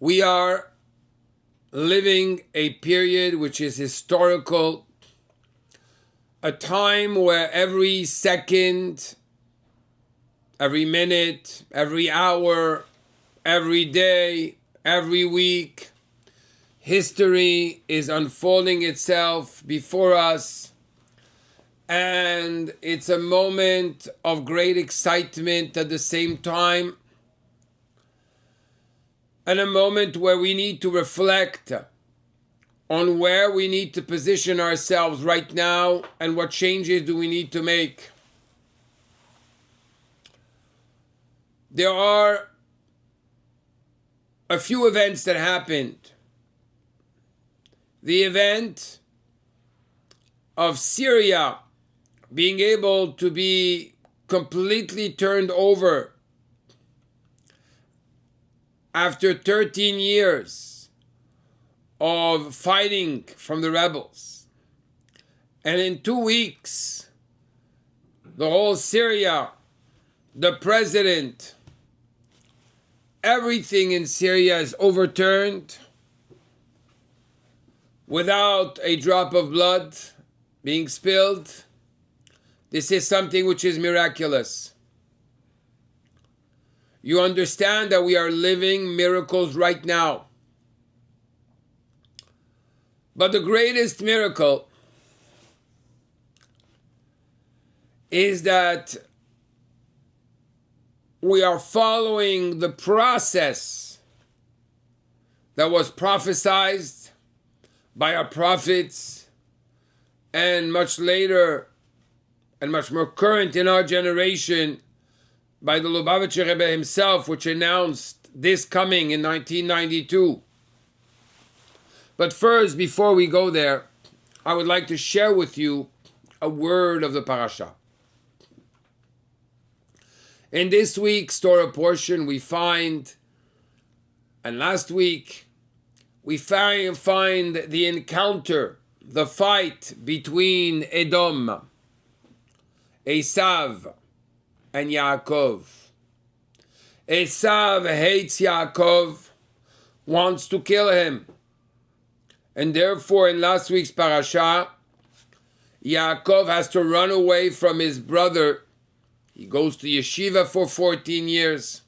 We are living a period which is historical, a time where every second, every minute, every hour, every day, every week, history is unfolding itself before us, and it's a moment of great excitement at the same time, and a moment where we need to reflect on where we need to position ourselves right now and what changes do we need to make. There are a few events that happened. The event of Syria being able to be completely turned over after 13 years of fighting from the rebels. And in 2 weeks, the whole Syria, the president, everything in Syria is overturned without a drop of blood being spilled. This is something which is miraculous. You understand that we are living miracles right now. But the greatest miracle is that we are following the process that was prophesied by our prophets, and much later and much more current in our generation by the Lubavitcher Rebbe himself, which announced this coming in 1992. But first, before we go there, I would like to share with you a word of the parasha. In this week's Torah portion we find, and last week, we find the encounter, the fight between Edom, Esav, and Yaakov. Esav hates Yaakov, wants to kill him. And therefore, in last week's parasha, Yaakov has to run away from his brother. He goes to yeshiva for 14 years.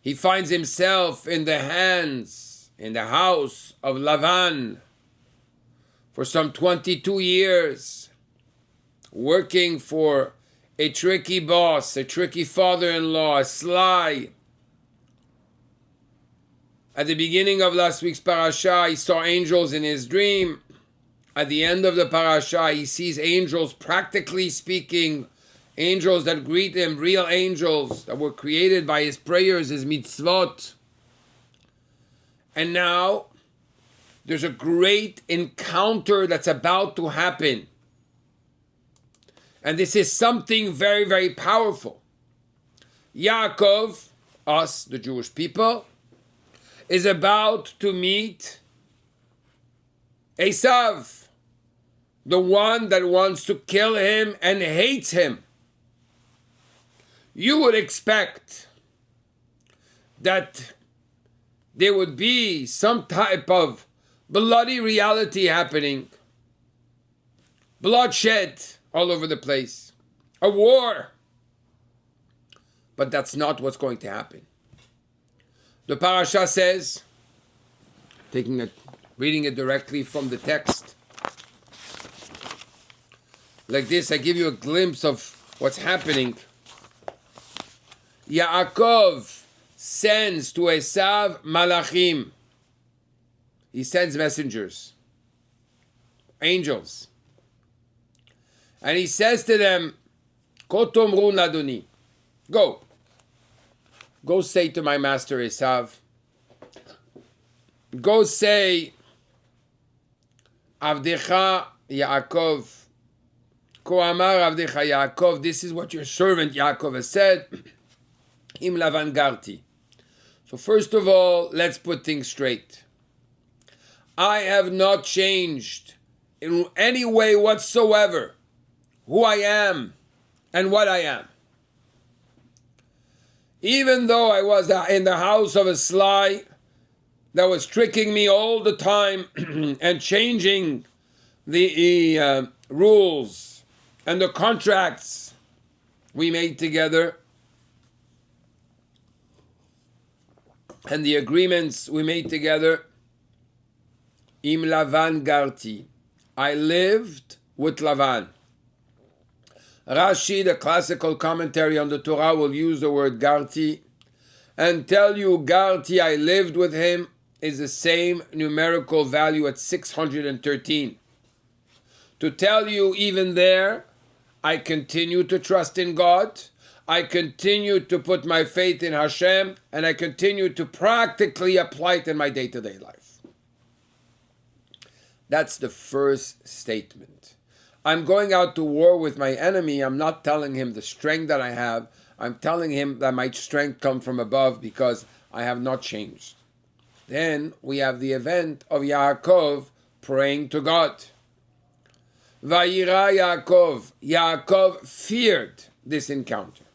He finds himself in the house of Lavan for some 22 years, working for a tricky boss, a tricky father-in-law, a sly. At the beginning of last week's parasha, he saw angels in his dream. At the end of the parasha, he sees angels, practically speaking, angels that greet him, real angels that were created by his prayers, his mitzvot. And now, there's a great encounter that's about to happen. And this is something very, very powerful. Yaakov, us, the Jewish people, is about to meet Esav, the one that wants to kill him and hates him. You would expect that there would be some type of bloody reality happening, bloodshed all over the place, a war. But that's not what's going to happen. The parasha says, reading it directly from the text, like this, I give you a glimpse of what's happening. Yaakov sends to Esav malachim. He sends messengers, angels. And he says to them, Ko tomru ladoni, go. Go say to my master Esav, go say, Avdecha Yaakov, Ko amar Avdecha Yaakov, this is what your servant Yaakov has said, Im Lavan garti. So first of all, let's put things straight. I have not changed in any way whatsoever who I am and what I am. Even though I was in the house of a sly that was tricking me all the time and changing the rules and the contracts we made together and the agreements we made together, Im Lavan Garti, I lived with Lavan. Rashi, the classical commentary on the Torah, will use the word Garti and tell you Garti, I lived with him, is the same numerical value at 613. To tell you even there, I continue to trust in God, I continue to put my faith in Hashem, and I continue to practically apply it in my day-to-day life. That's the first statement. I'm going out to war with my enemy. I'm not telling him the strength that I have. I'm telling him that my strength comes from above because I have not changed. Then we have the event of Yaakov praying to God. Vayira Yaakov. Yaakov feared this encounter.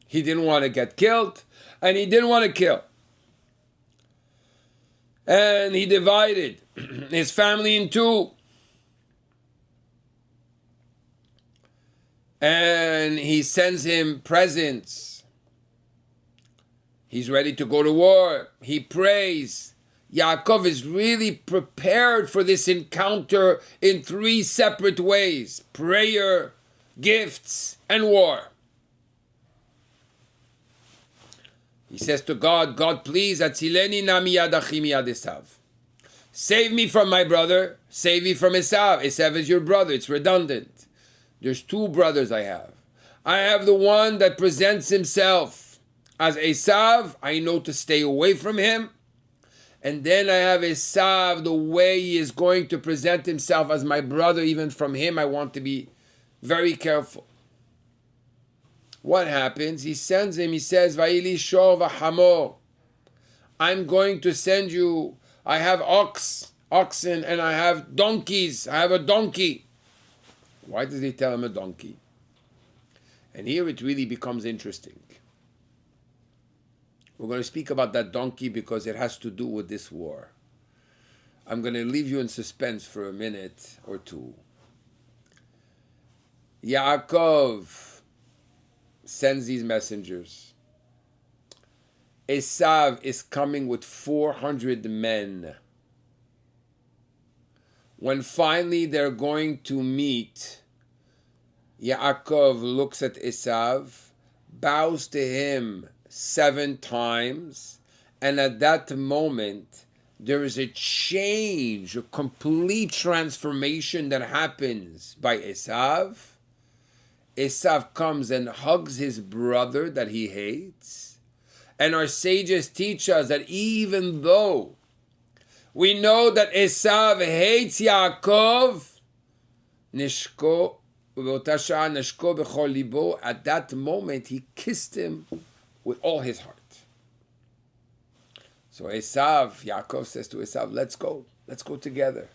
He didn't want to get killed, and he didn't want to kill. And he divided his family in two. And he sends him presents. He's ready to go to war. He prays. Yaakov is really prepared for this encounter in three separate ways: prayer, gifts, and war. He says to God, God, please, atzileni nami yad achi miyad Esav. Save me from my brother. Save me from Esav. Esav is your brother. It's redundant. There's two brothers I have. I have the one that presents himself as Esav. I know to stay away from him. And then I have Esav, the way he is going to present himself as my brother. Even from him, I want to be very careful. What happens? He sends him, he says, Va'ili shor v'hamor. I'm going to send you, I have oxen, and I have donkeys. I have a donkey. Why does he tell him a donkey? And here it really becomes interesting. We're going to speak about that donkey because it has to do with this war. I'm going to leave you in suspense for a minute or two. Yaakov sends these messengers. Esav is coming with 400 men. When finally they're going to meet, Yaakov looks at Esav, bows to him 7 times, and at that moment, there is a change, a complete transformation that happens by Esav. Esav comes and hugs his brother that he hates. And our sages teach us that even though we know that Esav hates Yaakov, at that moment he kissed him with all his heart. So Yaakov says to Esav, let's go together.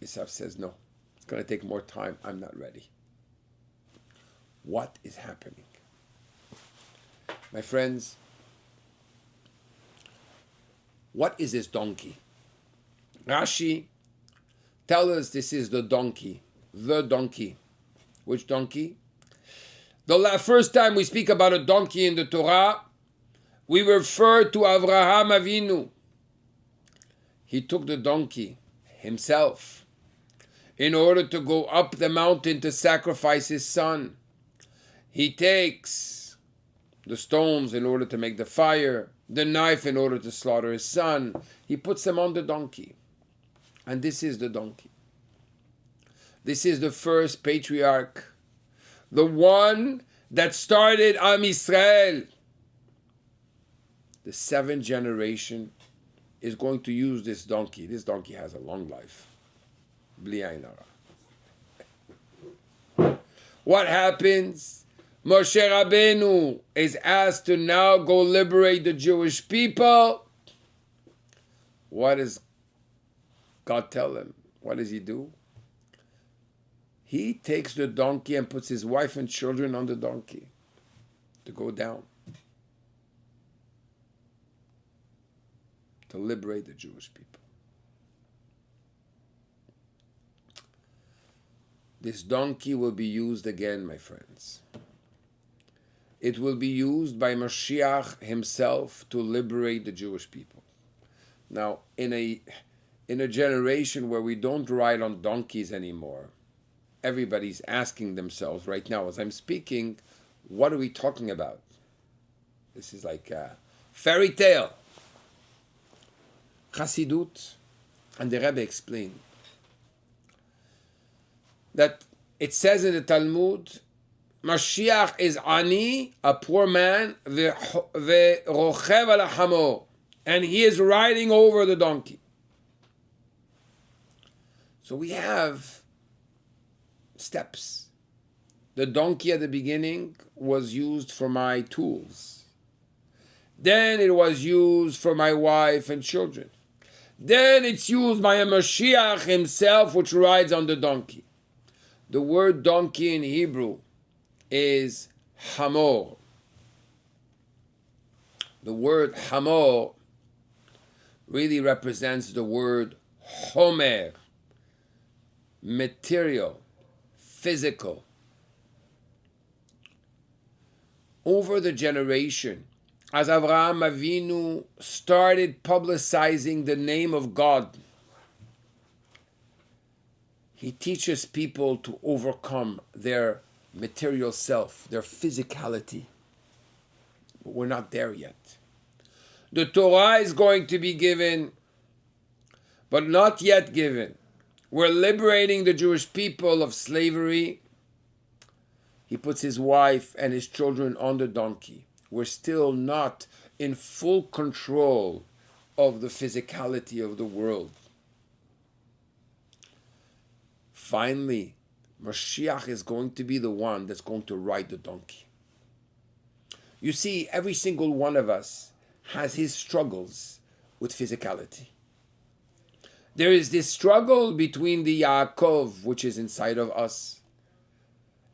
Esav says, no, it's going to take more time, I'm not ready. What is happening? My friends, what is this donkey? Rashi tells us this is the donkey. The donkey. Which donkey? The first time we speak about a donkey in the Torah, we refer to Avraham Avinu. He took the donkey himself in order to go up the mountain to sacrifice his son. He takes the stones in order to make the fire, the knife in order to slaughter his son. He puts them on the donkey. And this is the donkey. This is the first patriarch, the one that started Am Yisrael. The 7th generation is going to use this donkey. This donkey has a long life. Bli ayin hara. What happens? Moshe Rabbeinu is asked to now go liberate the Jewish people. What does God tell him? What does he do? He takes the donkey and puts his wife and children on the donkey to go down. to liberate the Jewish people. This donkey will be used again, my friends. It will be used by Mashiach himself to liberate the Jewish people. Now, in a generation where we don't ride on donkeys anymore, everybody's asking themselves right now, as I'm speaking, what are we talking about? This is like a fairy tale. Chassidut, and the Rabbi explained that it says in the Talmud, Mashiach is ani, a poor man, ve'rochev al hamor, and he is riding over the donkey. So we have steps. The donkey at the beginning was used for my tools. Then it was used for my wife and children. Then it's used by a Mashiach himself, which rides on the donkey. The word donkey in Hebrew is hamor. The word hamor really represents the word homer, material, physical. Over the generation, as Avraham Avinu started publicizing the name of God, he teaches people to overcome their material self, their physicality. But we're not there yet. The Torah is going to be given, but not yet given. We're liberating the Jewish people of slavery. He puts his wife and his children on the donkey. We're still not in full control of the physicality of the world. Finally, Mashiach is going to be the one that's going to ride the donkey. You see, every single one of us has his struggles with physicality. There is this struggle between the Yaakov, which is inside of us,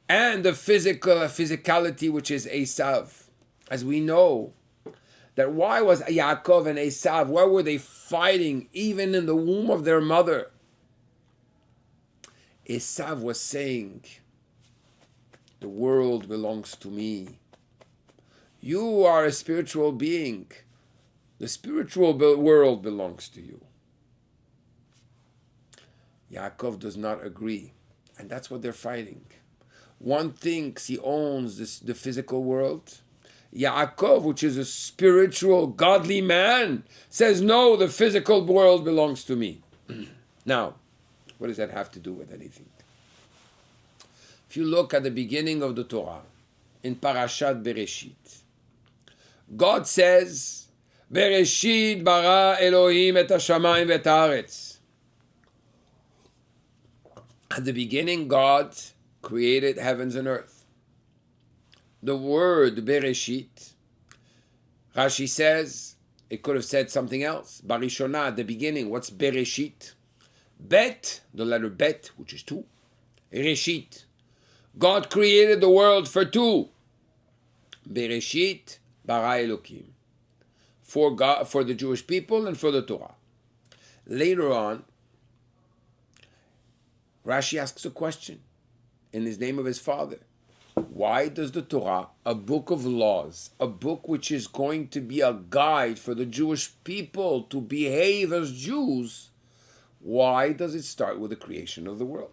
and the physicality, which is Esav. As we know, that why was Yaakov and Esav, why were they fighting even in the womb of their mother? Esav was saying, the world belongs to me. You are a spiritual being. The spiritual world belongs to you. Yaakov does not agree. And that's what they're fighting. One thinks he owns the physical world. Yaakov, which is a spiritual, godly man, says, no, the physical world belongs to me. Now, what does that have to do with anything? If you look at the beginning of the Torah, in Parashat Bereshit, God says, Bereshit bara Elohim et hashamayim v'et haaretz. At the beginning, God created heavens and earth. The word Bereshit, Rashi says, it could have said something else. Barishona, at the beginning, what's Bereshit? Bet, the letter Bet, which is two. Reshit. God created the world for two. Bereshit bara Elokim. For God, for the Jewish people and for the Torah. Later on, Rashi asks a question in his name of his father. Why does the Torah, a book of laws, a book which is going to be a guide for the Jewish people to behave as Jews, why does it start with the creation of the world?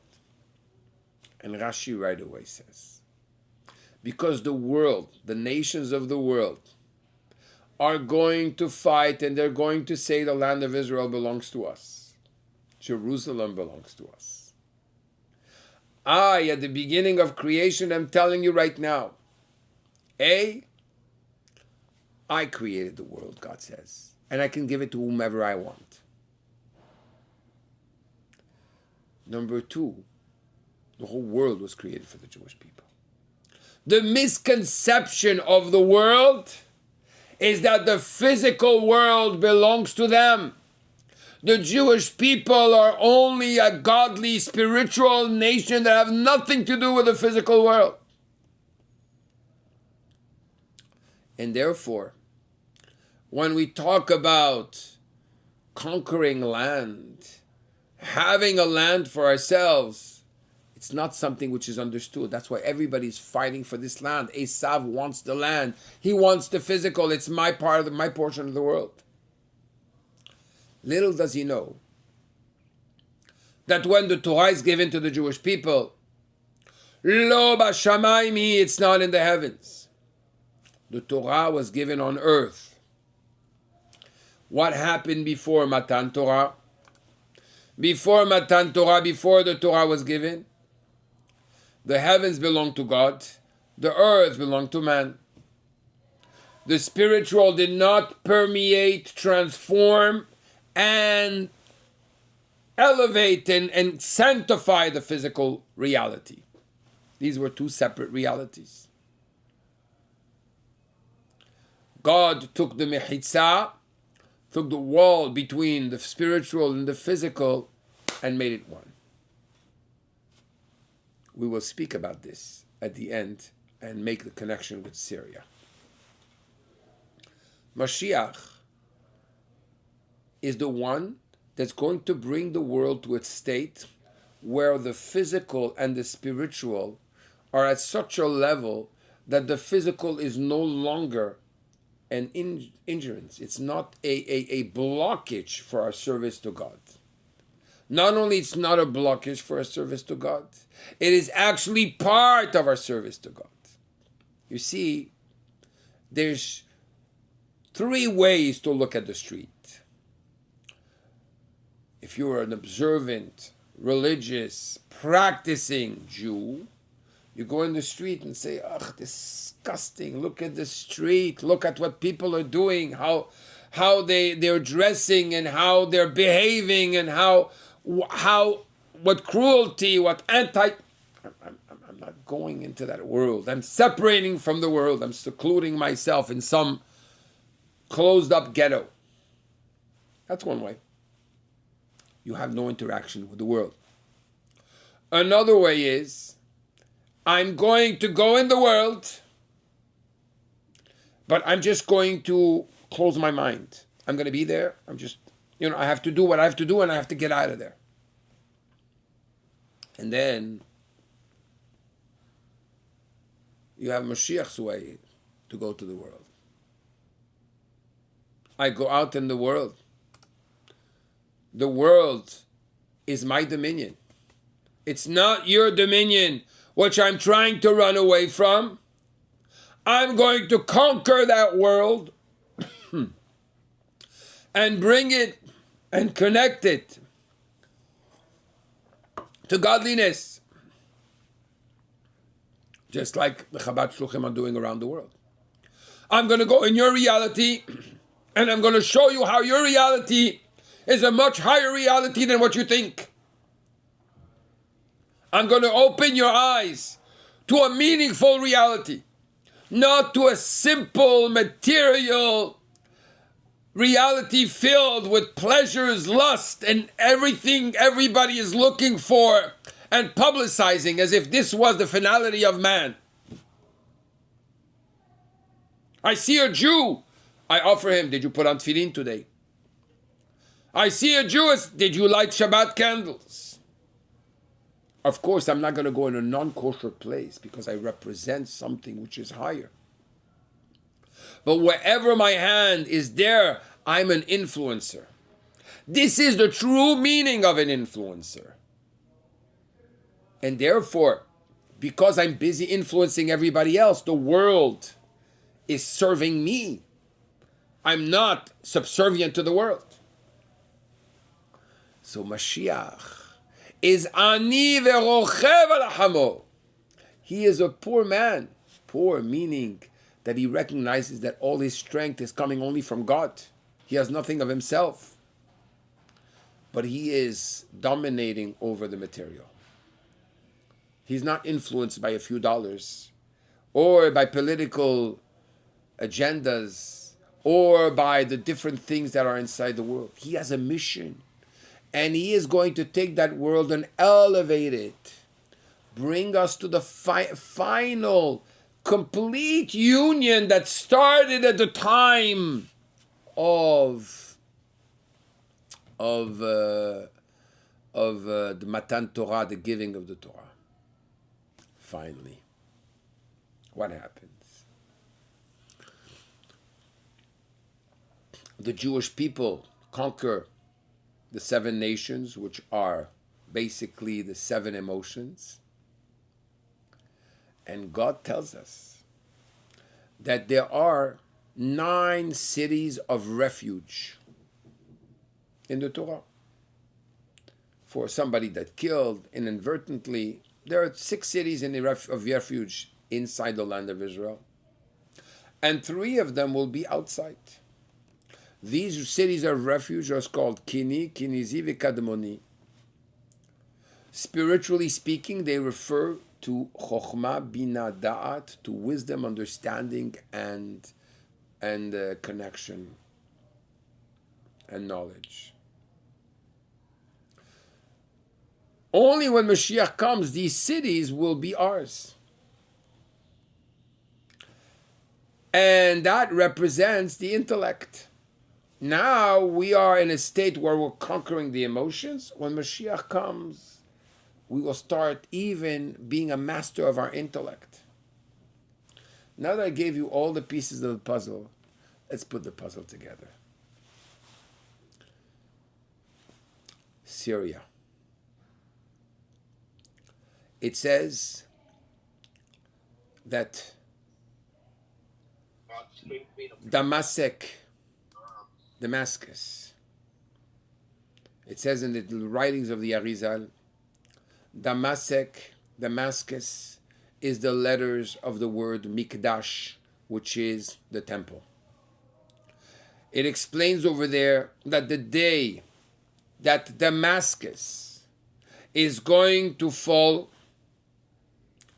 And Rashi right away says, because the world, the nations of the world, are going to fight and they're going to say the land of Israel belongs to us. Jerusalem belongs to us. At the beginning of creation, I'm telling you right now, I created the world, God says, and I can give it to whomever I want. Number two, the whole world was created for the Jewish people. The misconception of the world is that the physical world belongs to them. The Jewish people are only a godly, spiritual nation that have nothing to do with the physical world. And therefore, when we talk about conquering land, having a land for ourselves, it's not something which is understood. That's why everybody's fighting for this land. Esav wants the land. He wants the physical. It's my part of my portion of the world. Little does he know that when the Torah is given to the Jewish people, Lo b'shamayim, it's not in the heavens. The Torah was given on earth. What happened before Matan Torah? Before Matan Torah, before the Torah was given, the heavens belonged to God, the earth belonged to man. The spiritual did not permeate, transform, and elevate and sanctify the physical reality. These were two separate realities. God took the mechitza, took the wall between the spiritual and the physical, and made it one. We will speak about this at the end and make the connection with Syria. Mashiach is the one that's going to bring the world to its state where the physical and the spiritual are at such a level that the physical is no longer an ingerence. It's not a blockage for our service to God. Not only it's not a blockage for our service to God, it is actually part of our service to God. You see, there's three ways to look at the street. If you're an observant, religious, practicing Jew, you go in the street and say, ugh, disgusting, look at the street, look at what people are doing, how they're dressing and how they're behaving and what cruelty, what I'm not going into that world. I'm separating from the world. I'm secluding myself in some closed up ghetto. That's one way. You have no interaction with the world. Another way is, I'm going to go in the world, but I'm just going to close my mind. I'm going to be there. I'm just, I have to do what I have to do and I have to get out of there. And then you have Mashiach's way to go to the world. I go out in the world. The world is my dominion. It's not your dominion, which I'm trying to run away from. I'm going to conquer that world and bring it and connect it to godliness, just like the Chabad Shluchim are doing around the world. I'm going to go in your reality and I'm going to show you how your reality is a much higher reality than what you think. I'm going to open your eyes to a meaningful reality, not to a simple material reality filled with pleasures, lust, and everything everybody is looking for and publicizing as if this was the finality of man. I see a Jew. I offer him, did you put on tefillin today? I see a Jew. Did you light Shabbat candles? Of course, I'm not going to go in a non-kosher place because I represent something which is higher. But wherever my hand is there, I'm an influencer. This is the true meaning of an influencer. And therefore, because I'm busy influencing everybody else, the world is serving me. I'm not subservient to the world. So Mashiach is ani verochev al hamo. He is a poor man. Poor meaning that he recognizes that all his strength is coming only from God. He has nothing of himself. But he is dominating over the material. He's not influenced by a few dollars or by political agendas or by the different things that are inside the world. He has a mission. And he is going to take that world and elevate it. Bring us to the final, complete union that started at the time of of the Matan Torah, the giving of the Torah. Finally, what happens? The Jewish people conquer the 7 nations, which are basically the 7 emotions. And God tells us that there are 9 cities of refuge in the Torah. For somebody that killed inadvertently, there are 6 cities of refuge inside the land of Israel. And 3 of them will be outside. These cities of refuge are called Kini, Kinizi, Vikadmoni. Spiritually speaking, they refer to Chokhmah, Bina, Da'at, to wisdom, understanding, and connection and knowledge. Only when Mashiach comes, these cities will be ours. And that represents the intellect. Now we are in a state where we're conquering the emotions. When Mashiach comes, we will start even being a master of our intellect. Now that I gave you all the pieces of the puzzle, let's put the puzzle together. Syria. It says that Damascus. It says in the writings of the Arizal, Damascus is the letters of the word Mikdash, which is the temple. It explains over there that the day that Damascus is going to fall,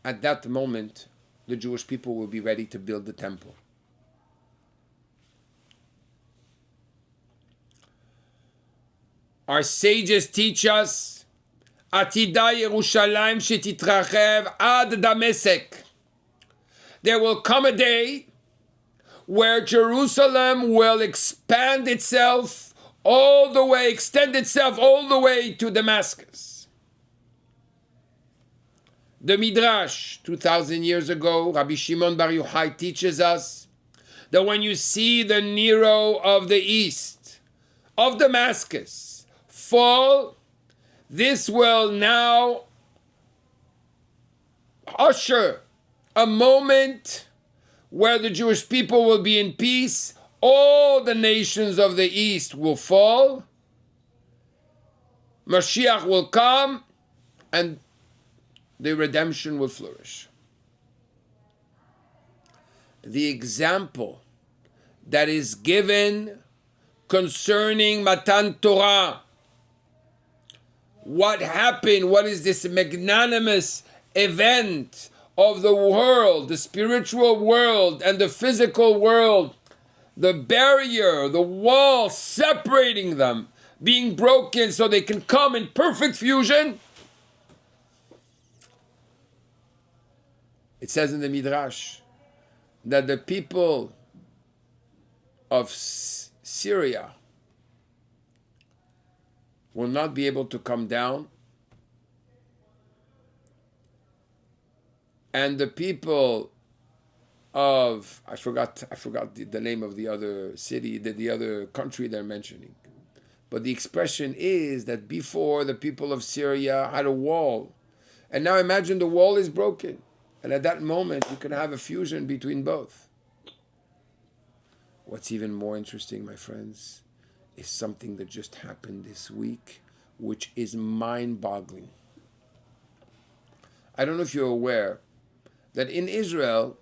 at that moment, the Jewish people will be ready to build the temple. Our sages teach us, Atida Yerushalayim shetitrachev ad Damasek. There will come a day where Jerusalem will expand itself all the way, extend itself all the way to Damascus. The Midrash, 2,000 years ago, Rabbi Shimon Bar Yochai teaches us that when you see the Nero of the east, of Damascus, fall, this will now usher a moment where the Jewish people will be in peace. All the nations of the east will fall. Mashiach will come, and the redemption will flourish. The example that is given concerning Matan Torah, what happened, what is this magnanimous event of the world, the spiritual world and the physical world, the barrier, the wall separating them, being broken so they can come in perfect fusion. It says in the Midrash that the people of Syria will not be able to come down, and the people of I forgot the name of the other city, the other country they're mentioning, but the expression is that before the people of Syria had a wall, and now imagine the wall is broken, and at that moment you can have a fusion between both. What's even more interesting, my friends, is something that just happened this week, which is mind-boggling. I don't know if you're aware that in Israel,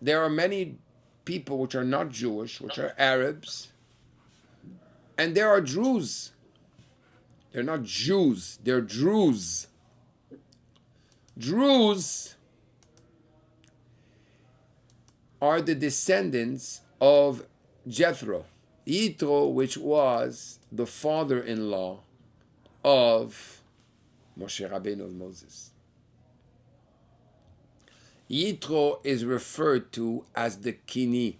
there are many people which are not Jewish, which are Arabs, and there are Druze. They're not Jews, they're Druze. Druze are the descendants of Jethro, which was the father-in-law of Moshe Rabbeinu, of Moses. Yitro is referred to as the Kini.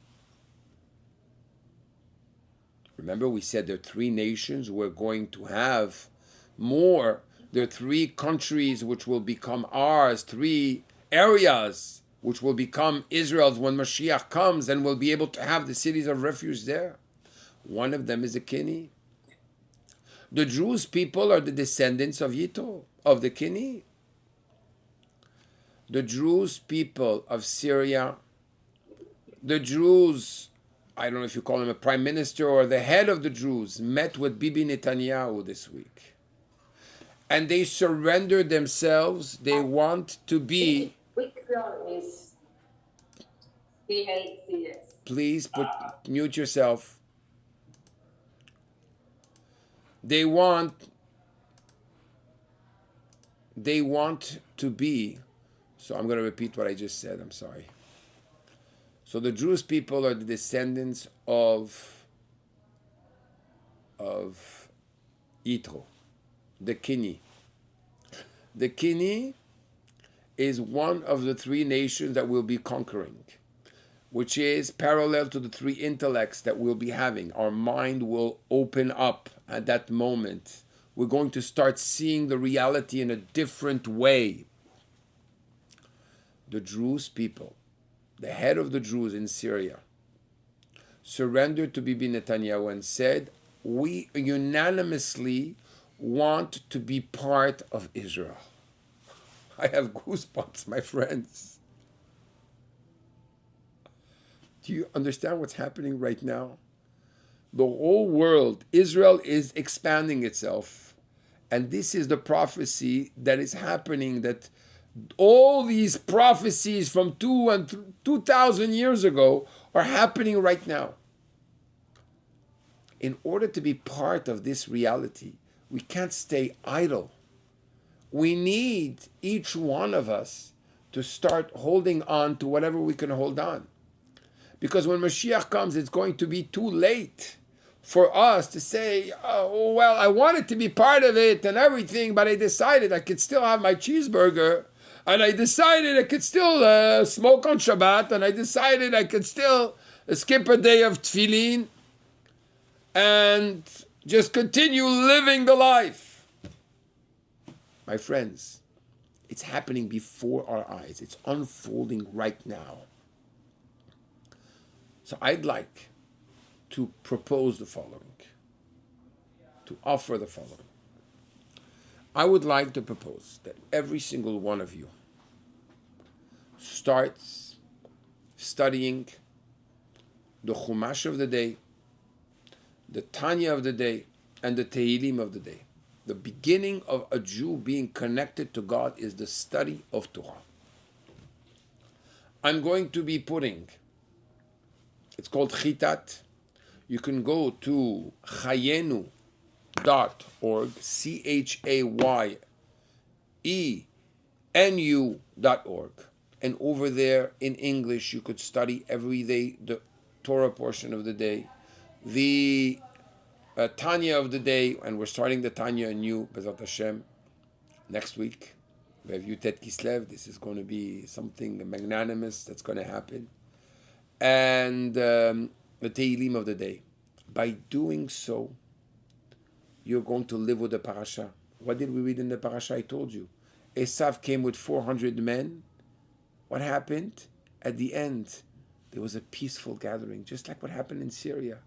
Remember, we said there are three nations. We're going to have more. There are three countries which will become ours, three areas which will become Israel's when Mashiach comes, and we'll be able to have the cities of refuge there. One of them is a Kini. The Jews people are the descendants of Yitro, of the Kini. The Jews people of Syria, the Jews, I don't know if you call him a prime minister or the head of the Jews, met with Bibi Netanyahu this week. And they surrendered themselves. They want to be... Please mute yourself. They want to be... So I'm going to repeat what I just said. I'm sorry. So the Jewish people are the descendants of Yitro, the Kini. The Kini is one of the three nations that we'll be conquering, which is parallel to the three intellects that we'll be having. Our mind will open up at that moment. We're going to start seeing the reality in a different way. The Jewish people, the head of the Jews in Syria, surrendered to Bibi Netanyahu and said, we unanimously want to be part of Israel. I have goosebumps, my friends. Do you understand what's happening right now? The whole world, Israel is expanding itself. And this is the prophecy that is happening, that all these prophecies from 2,000 years ago are happening right now. In order to be part of this reality, we can't stay idle. We need each one of us to start holding on to whatever we can hold on. Because when Mashiach comes, it's going to be too late for us to say, oh, well, I wanted to be part of it and everything, but I decided I could still have my cheeseburger. And I decided I could still smoke on Shabbat, and I decided I could still skip a day of tefillin and just continue living the life. My friends, it's happening before our eyes. It's unfolding right now. So I'd like to propose the following, to offer the following. I would like to propose that every single one of you starts studying the Chumash of the day, the Tanya of the day, and the Tehillim of the day. The beginning of a Jew being connected to God is the study of Torah. I'm going to be putting, it's called Chitat. You can go to chayenu.org, CHAYENU.org. And over there in English, you could study every day the Torah portion of the day, the Tanya of the day, and we're starting the Tanya anew, Bezat Hashem, next week. We have Yutet Kislev. This is going to be something magnanimous that's going to happen. And the Tehillim of the day. By doing so, you're going to live with the parasha. What did we read in the parasha? I told you. Esav came with 400 men. What happened? At the end, there was a peaceful gathering, just like what happened in Syria.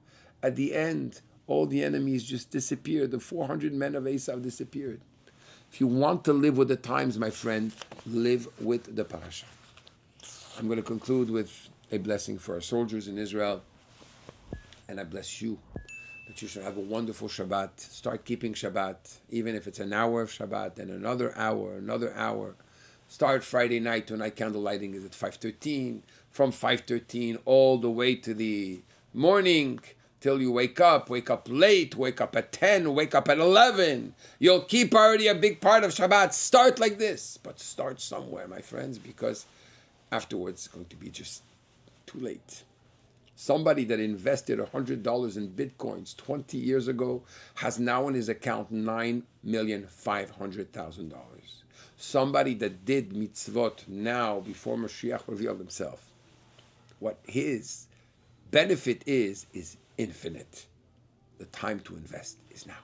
At the end, all the enemies just disappeared. The 400 men of Esav disappeared. If you want to live with the times, my friend, live with the parasha. I'm going to conclude with a blessing for our soldiers in Israel. And I bless you, that you should have a wonderful Shabbat. Start keeping Shabbat, even if it's an hour of Shabbat, and another hour. Start Friday night. Tonight candle lighting is at 5:13. From 5:13 all the way to the morning, till you wake up late, wake up at 10, wake up at 11. You'll keep already a big part of Shabbat. Start like this, but start somewhere, my friends, because afterwards it's going to be just too late. Somebody that invested $100 in Bitcoins 20 years ago has now in his account $9,500,000. Somebody that did mitzvot now before Mashiach revealed himself, what his benefit is infinite. the time to invest is now.